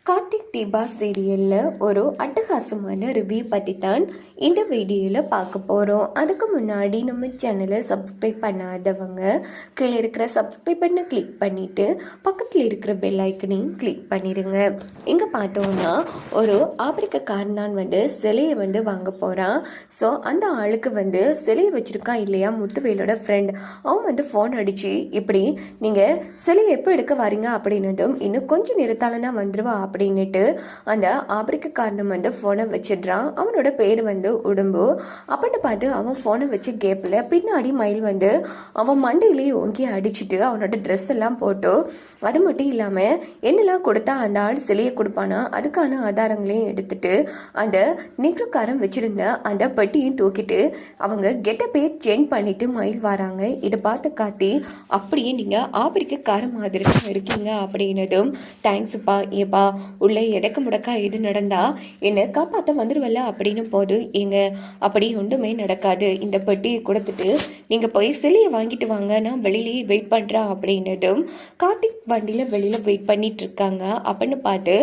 கார்த்திக் தீபா சீரியலில் ஒரு அட்டகாசமான ரிவ்யூ பற்றி தான் இந்த வீடியோவில் பார்க்க போகிறோம். அதுக்கு முன்னாடி நம்ம சேனலை சப்ஸ்கிரைப் பண்ணாதவங்க கீழே இருக்கிற சப்ஸ்கிரைப் பண்ண கிளிக் பண்ணிவிட்டு பக்கத்தில் இருக்கிற பெல் ஐக்கனையும் கிளிக் பண்ணிடுங்க. இங்கே பார்த்தோம்னா ஒரு ஆப்பிரிக்கக்காரன் தான் சிலையை வாங்க போகிறான். ஸோ அந்த ஆளுக்கு சிலையை வச்சுருக்கான் இல்லையா முத்துவேலோட ஃப்ரெண்ட், அவன் ஃபோன் அடித்து இப்படி நீங்கள் சிலையை எப்போ எடுக்க வரீங்க அப்படின்னதும் இன்னும் கொஞ்சம் நேரத்தால் நான் வந்துடுவா அப்படின்னுட்டு அந்த ஆப்பிரிக்கக்காரன் ஃபோனை வச்சிடுறான். அவனோட பேர் உடம்பு. அப்படின்னு பார்த்து அவன் ஃபோனை வச்சு கேப்பில் பின்னாடி மயில் அவன் மண்டையிலேயே ஓங்கி அடிச்சுட்டு அவனோட ட்ரெஸ் எல்லாம் போட்டு, அது மட்டும் இல்லாமல் என்னெல்லாம் கொடுத்தா அந்த ஆள் சிலையை கொடுப்பானா அதுக்கான ஆதாரங்களையும் எடுத்துட்டு அந்த நீக்ரோக்காரன் வச்சுருந்த அந்த பெட்டியும் தூக்கிட்டு அவங்க கெட்டப்பே சேஞ்ச் பண்ணிட்டு மயில் வராங்க. இதை பார்த்து காத்தி, அப்படியே நீங்கள் ஆப்பிரிக்கக்காரன் மாதிரி தான் இருக்கீங்க அப்படின்னதும், தேங்க்ஸுப்பா, ஏப்பா உள்ளே எடக்க முடக்கா எது நடந்தா என்னை காப்பாற்ற வந்துடுவல்ல அப்படின்னு போது, எங்க அப்படி ஒன்றுமே நடக்காது, இந்த பெட்டியை கொடுத்துட்டு நீங்கள் போய் சிலையை வாங்கிட்டு வாங்க, நான் வெளியிலேயே வெயிட் பண்ணுறேன் அப்படின்னதும் கார்த்திக் வண்டியில் வெளியில் வெயிட் பண்ணிட்டு இருக்காங்க. அப்படின்னு பார்த்து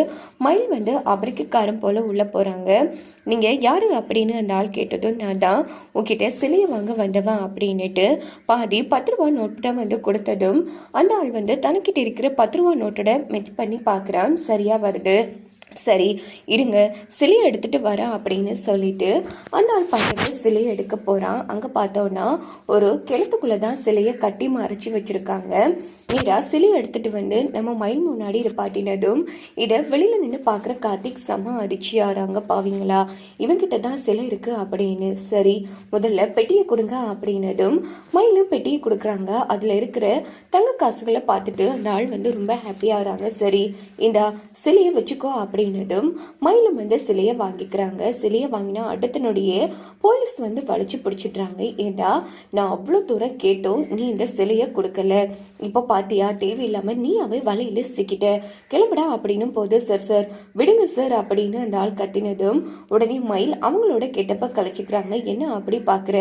மயில் ஆப்பிரிக்கக்காரன் போல் உள்ளே போகிறாங்க. நீங்கள் யார் அப்படின்னு அந்த ஆள் கேட்டதும், நான் தான் உங்ககிட்ட சிலையை வாங்க வந்தவன் அப்படின்னுட்டு பாதி 10 ரூபா நோட்டை கொடுத்ததும் அந்த ஆள் தனக்கிட்ட இருக்கிற 10 ரூபா நோட்டோட மெச் பண்ணி பார்க்குறான். சரியாக வருது, சரி இருங்க சிலையை எடுத்துகிட்டு வரேன் அப்படின்னு சொல்லிட்டு அந்த ஆள் பார்த்துட்டு சிலையை எடுக்க போகிறான். அங்கே பார்த்தோன்னா ஒரு கிணத்துக்குள்ளே தான் சிலையை கட்டி மறைச்சி வச்சுருக்காங்க. நீரா சிலையை எடுத்துகிட்டு நம்ம மயில் முன்னாடி இருப்பாட்டினதும் இதை வெளியில் நின்று பார்க்குற கார்த்திக் செம்ம அதிர்ச்சியாகிறாங்க. பாவீங்களா, இவங்கிட்ட தான் சிலை இருக்குது அப்படின்னு. சரி முதல்ல பெட்டியை கொடுங்க அப்படின்னதும் மயிலும் பெட்டியை கொடுக்குறாங்க. அதில் இருக்கிற தங்க காசுகளை பார்த்துட்டு அந்த ஆள் ரொம்ப ஹாப்பியாகிறாங்க. சரி இந்த சிலையை வச்சுக்கோ அப்படின்னதும் மயிலும் சிலையை வாங்கிக்கிறாங்க. சிலையை வாங்கினா அடுத்த நொடியே போலீஸ் வலிச்சு பிடிச்சிடுறாங்க. ஏண்டா நான் அவ்வளோ தூரம் கேட்டோம், நீ இந்த சிலையை கொடுக்கல, இப்போ பாத்தியா தேவையில்லாம நீ அவை வலையில சிக்கிட்ட, கிளம்புடா அப்படின்னு போது, சார் சார் விடுங்க சார் அப்படின்னு அந்த ஆள் கத்தினதும் உடனே மயில் அவங்களோட கெட்டப்ப கழிச்சுக்கிறாங்க. என்ன அப்படி பாக்குற,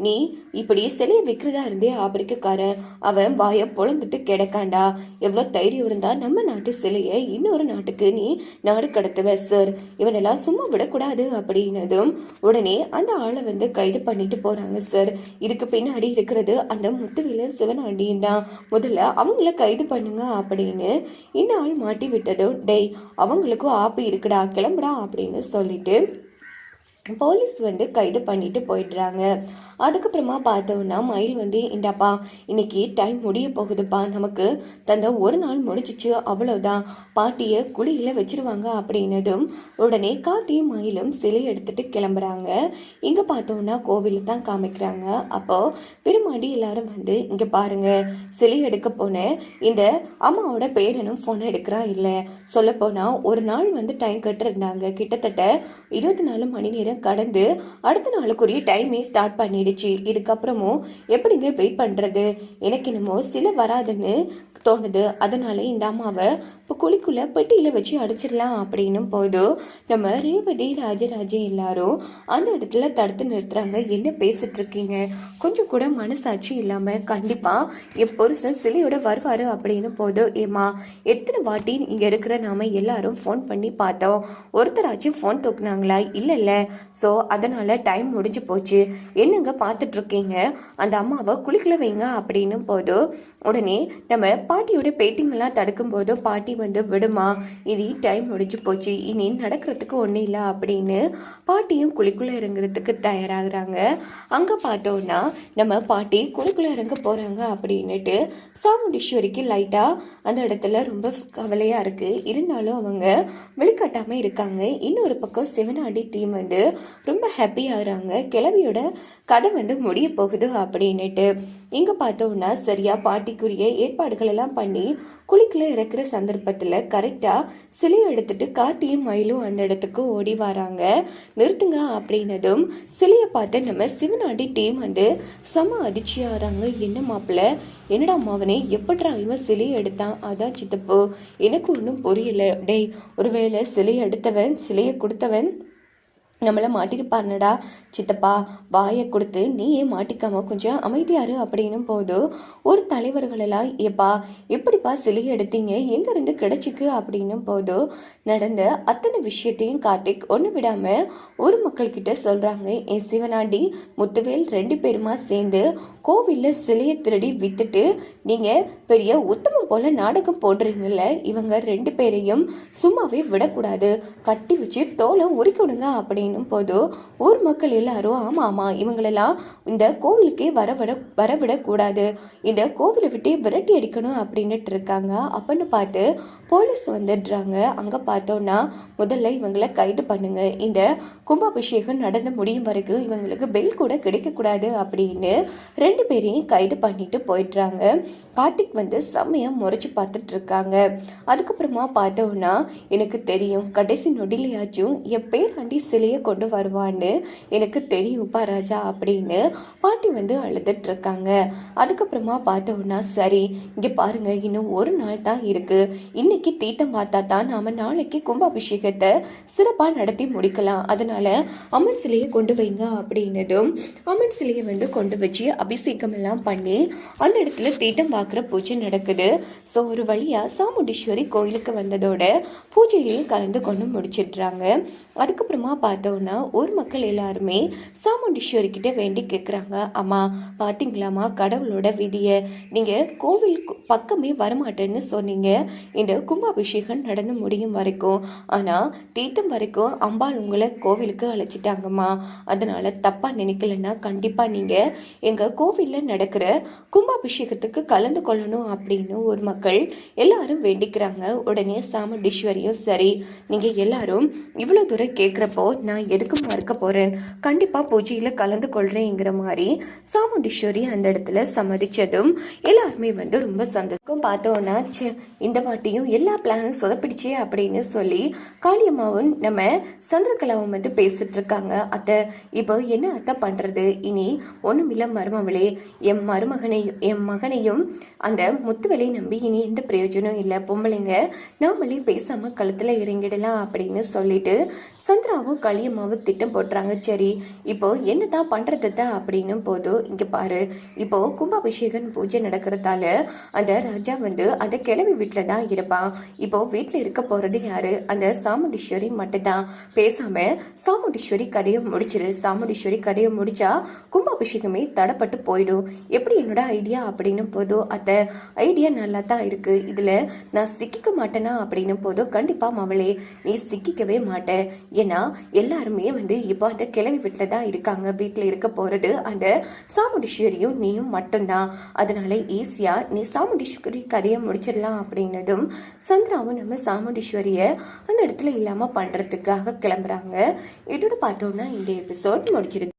நீ இப்படி சிலையை விற்கிறதா இருந்தே ஆப்பிரிக்கக்காரன் அவன் வாயை பொழந்துட்டு கிடக்காண்டா, எவ்வளோ தைரியம் இருந்தா நம்ம நாட்டு சிலையை இன்னொரு நாட்டுக்கு நீ நாடு கடத்துவ சார், இவனெல்லாம் சும்மா விடக்கூடாது அப்படின்னதும் உடனே அந்த ஆளை கைது பண்ணிட்டு போறாங்க. சார் இதுக்கு பின்னாடி இருக்கிறது அந்த முத்துவேலு சிவனாண்டியும் தான், முதல்ல அவங்கள கைது பண்ணுங்க அப்படின்னு இந்த ஆள் மாட்டி விட்டதும், டேய் அவங்களுக்கும் ஆப்பு இருக்குடா கிளம்புடா அப்படின்னு சொல்லிட்டு போலீஸ் கைது பண்ணிட்டு போயிடுறாங்க. அதுக்கப்புறமா பார்த்தோன்னா மயில் இந்தாப்பா இன்னைக்கு டைம் முடிய போகுதுப்பா, நமக்கு தந்த ஒரு நாள் முடிச்சிச்சு, அவ்வளோதான், பாட்டியை குழியில் வச்சிருவாங்க அப்படின்னதும் உடனே காட்டியும் மயிலும் சிலை எடுத்துட்டு கிளம்புறாங்க. இங்கே பார்த்தோன்னா கோவிலில் தான் காமிக்கிறாங்க. அப்போ பெருமாடி எல்லாரும் இங்கே பாருங்க, சிலை எடுக்க போன இந்த அம்மாவோட பேரனும் ஃபோனை எடுக்கிறா இல்லை, சொல்லப்போனால் ஒரு நாள் டைம் கட்டிருந்தாங்க, கிட்டத்தட்ட 24 மணி நேரம் கடந்து அடுத்த நாளுக்குரிய டைமே ஸ்டார்ட் பண்ணிடுச்சு. இதுக்கப்புறமும் எப்படிங்க வெயிட் பண்றது, எனக்கு என்னமோ சில வராதுன்னு தோணுது, அதனால இந்த அம்மாவை இப்போ குழிக்குள்ள பெட்டியில வச்சு அடிச்சிடலாம் அப்படின்னும் போது நம்ம ரேவதி ராஜராஜே எல்லாரும் அந்த இடத்துல தடுத்து நிறுத்துறாங்க. என்ன பேசிட்டு இருக்கீங்க, கொஞ்சம் கூட மனசாட்சி இல்லாம கண்டிப்பா என் புருஷன் சிலையோட வருவாரு அப்படின்னு போது, ஏமா எத்தனை வாட்டி இங்க இருக்கிற நாம எல்லாரும் ஃபோன் பண்ணி பார்த்தோம், ஒருத்தராச்சும் ஃபோன் தூக்குனாங்களா, இல்ல ஸோ அதனால் டைம் முடிஞ்சு போச்சு, என்னங்க பார்த்துட்டு இருக்கீங்க, அந்த அம்மாவை குளிக்கல வைங்க அப்படின்னும் போது உடனே நம்ம பாட்டியோட பேட்டிங்கெல்லாம் தடுக்கும்போது பாட்டி விடுமா, இது டைம் முடிஞ்சு போச்சு, இனி நடக்கிறதுக்கு ஒன்றும் இல்லை அப்படின்னு பாட்டியும் குளிக்குள்ளே இறங்குறதுக்கு தயாராகிறாங்க. அங்கே பார்த்தோன்னா நம்ம பாட்டி குளிக்குள்ளே இறங்க போகிறாங்க அப்படின்னுட்டு சாமுண்டீஸ்வரிக்கு லைட்டாக அந்த இடத்துல ரொம்ப கவலையாக இருக்குது. இருந்தாலும் அவங்க வெளிக்காட்டாமல் இருக்காங்க. இன்னொரு பக்கம் சிவனாடி டீம் ரொம்ப ஹாப்பி ஆகுறாங்க. கிழவியோட கதை முடிய போகுது அப்படின்னுட்டு இங்கே பார்த்தோன்னா சரியா பாட்டிக்குரிய ஏற்பாடுகள் எல்லாம் பண்ணி குளிக்குள்ள இறக்குற சந்தர்ப்பத்தில் கரெக்டாக சிலையை எடுத்துட்டு கார்த்தியும் மயிலும் அந்த இடத்துக்கு ஓடி வராங்க. நிறுத்துங்க அப்படின்னதும் சிலையை பார்த்து நம்ம சிவனாண்டி டீம் செம அதிர்ச்சியாகிறாங்க. என்ன மாப்பிள்ள, என்னடா மாவனே எப்படா இவன் சிலையை எடுத்தான், அதான் சித்தப்பு எனக்கு ஒன்றும் புரியல, டேய் ஒருவேளை சிலையை எடுத்தவன் சிலையை கொடுத்தவன் நம்மளை மாட்டிருப்பாருனடா சித்தப்பா, வாயை கொடுத்து நீயே மாட்டிக்காம கொஞ்சம் அமைதியாரு அப்படின்னும் போது ஒரு தலைவர்களெல்லாம் ஏப்பா எப்படிப்பா சிலையை எடுத்தீங்க, எங்கேருந்து கிடைச்சிக்கு அப்படின்னும் போது நடந்த அத்தனை விஷயத்தையும் கார்த்திக் ஒன்று விடாம ஊர் மக்கள்கிட்ட சொல்றாங்க. என் சிவனாண்டி முத்துவேல் 2 பேருமா சேர்ந்து கோவிலில் சிலையை திருடி வித்துட்டு நீங்க பெரிய உத்தமம் போல நாடகம் போடுறீங்கல்ல, இவங்க 2 பேரையும் சும்மாவே விடக்கூடாது, கட்டி வச்சு தோலை உரிக்கணுங்க அப்படின்னும் போது ஊர் மக்கள் எல்லாரும் ஆமா ஆமா இவங்களெல்லாம் இந்த கோவிலுக்கே வரவிடக்கூடாது, இந்த கோவிலை விட்டே விரட்டி அடிக்கணும் அப்படின்னுட்டு இருக்காங்க. அப்படின்னு பார்த்து போலீஸ் வந்துடுறாங்க. அங்கே பார்த்தோன்னா முதல்ல இவங்களை கைது பண்ணுங்க, இந்த கும்பாபிஷேகம் நடந்து முடியும் வரைக்கும் இவங்களுக்கு பெயில் கூட கிடைக்கக்கூடாது அப்படின்னு 2 பேரையும் கைது பண்ணிட்டு போயிடுறாங்க. கார்த்திக் வந்து செம்மையாக முறைச்சி பார்த்துட்டு இருக்காங்க. அதுக்கப்புறமா பார்த்தோன்னா எனக்கு தெரியும் கடைசி நொடிலையாச்சும் என் பேராண்டி சிலையை கொண்டு வருவான்னு எனக்கு தெரியும்ப்பா ராஜா அப்படின்னு பாட்டி வந்து அழுதுட்டு இருக்காங்க. அதுக்கப்புறமா பார்த்தோன்னா சரி இங்கே பாருங்க, இன்னும் ஒரு நாள் தான் இருக்கு, இன்னைக்கு தீட்டம் பார்த்தா தான் நாம நாளைக்கு கும்பாபிஷேகத்தை சிறப்பாக நடத்தி முடிக்கலாம், அதனால அம்மன் சிலையை கொண்டு வைங்க அப்படின்னதும் அம்மன் சிலையை வந்து கொண்டு வச்சு அபிஷேகம் எல்லாம் பண்ணி அந்த இடத்துல தீட்டம் பார்க்குற பூஜை நடக்குது. ஸோ ஒரு வழியா சாமுண்டீஸ்வரி கோயிலுக்கு வந்ததோட பூஜையிலையும் கலந்து கொண்டு முடிச்சிடுறாங்க. அதுக்கப்புறமா பார்த்தோன்னா ஊர் மக்கள் எல்லாருமே சாமுண்டீஸ்வரி கிட்ட வேண்டி கேட்குறாங்க, அம்மா பார்த்தீங்களாம்மா கடவுளோட விதியை, நீங்கள் கோவில் பக்கமே வரமாட்டேன்னு சொன்னீங்க, இந்த கும்பாபிஷேகம் நடந்து முடியும் வரைக்கும், ஆனால் தீட்டம் வரைக்கும் அம்பாள் உங்களை கோவிலுக்கு அழைச்சிட்டாங்கம்மா, அதனால் தப்பாக நினைக்கலன்னா கண்டிப்பாக நீங்கள் எங்கள் கோவிலில் நடக்கிற கும்பாபிஷேகத்துக்கு கலந்து கொள்ளணும் அப்படின்னு ஒரு மக்கள் எல்லாரும் வேண்டிக்கிறாங்க. உடனே சாமுண்டீஸ்வரியும் சரி நீங்கள் எல்லாரும் இவ்வளோ தூரம் கேட்குறப்போ நான் எதுக்கு மறுக்க போகிறேன், கண்டிப்பாக பூஜையில் கலந்து கொள்கிறேங்கிற மாதிரி சாமுண்டீஸ்வரி அந்த இடத்துல சம்மதிச்சதும் எல்லாருமே வந்து ரொம்ப சந்தோஷம். பார்த்தோன்னா இந்த வாட்டியும் எல்லா பிளானும் சொதப்பிடுச்சே அப்படின்னு சொல்லி காளியம்மாவும் நம்ம சந்திரகலாவும் வந்து பேசிட்டு இருக்காங்க. அத்தை இப்போ என்ன அத்தை பண்ணுறது, இனி ஒன்றுமில்ல மருமவளே, என் மகனையும் அந்த முத்துவலை நம்பி இனி எந்த பிரயோஜனம் இல்லை, பொம்பளைங்க நாமளே பேசாமல் கழுத்தில் இறங்கிடலாம் அப்படின்னு சொல்லிட்டு சந்திராவும் காளியம்மாவும் திட்டம் போட்டுறாங்க. சரி இப்போ என்ன தான் பண்ணுறது அப்படின்னும் போது இங்கே பாரு, இப்போ கும்பாபிஷேகம் பூஜை நடக்கிறதால அந்த ராஜா வந்து அந்த கிழவி வீட்டில் தான் இருப்பான், இப்போ வீட்டில் இருக்க போகிறது யாரு, அந்த சாமுண்டீஸ்வரி மட்டும்தான், பேசாம சாமுண்டீஸ்வரி கதையை முடிச்சிரு, சாமுண்டீஸ்வரி கதையை முடிச்சா கும்பாபிஷேகமே தடப்பட்டு போயிடும், எப்படி என்னோட ஐடியா அப்படின்னும் போதோ அத்தை ஐடியா நல்லா தான் இருக்கு, இதில் நான் சிக்கிக்க மாட்டேனா அப்படின்னும் போதோ கண்டிப்பாக மவளே நீ சிக்கிக்கவே மாட்டேன், ஏன்னா எல்லாருமே வந்து இப்போ அந்த கிழவி வீட்டில் தான் இருக்காங்க, வீட்டில் இருக்க போகிறது அந்த சாமுண்டீஸ்வரியும் நீயும் மட்டும்தான், அதனால ஈஸியாக நீ சாமுண்டீஸ்வரி கதையை முடிச்சிடலாம் அப்படின்னதும் சந்திராவும் நம்ம சாமுண்டீஸ்வரியை அந்த இடத்துல இல்லாமல் பண்ணுறதுக்காக கிளம்புறாங்க. இதோட பார்த்தோம்னா இந்த எபிசோட் முடிச்சிருக்கு.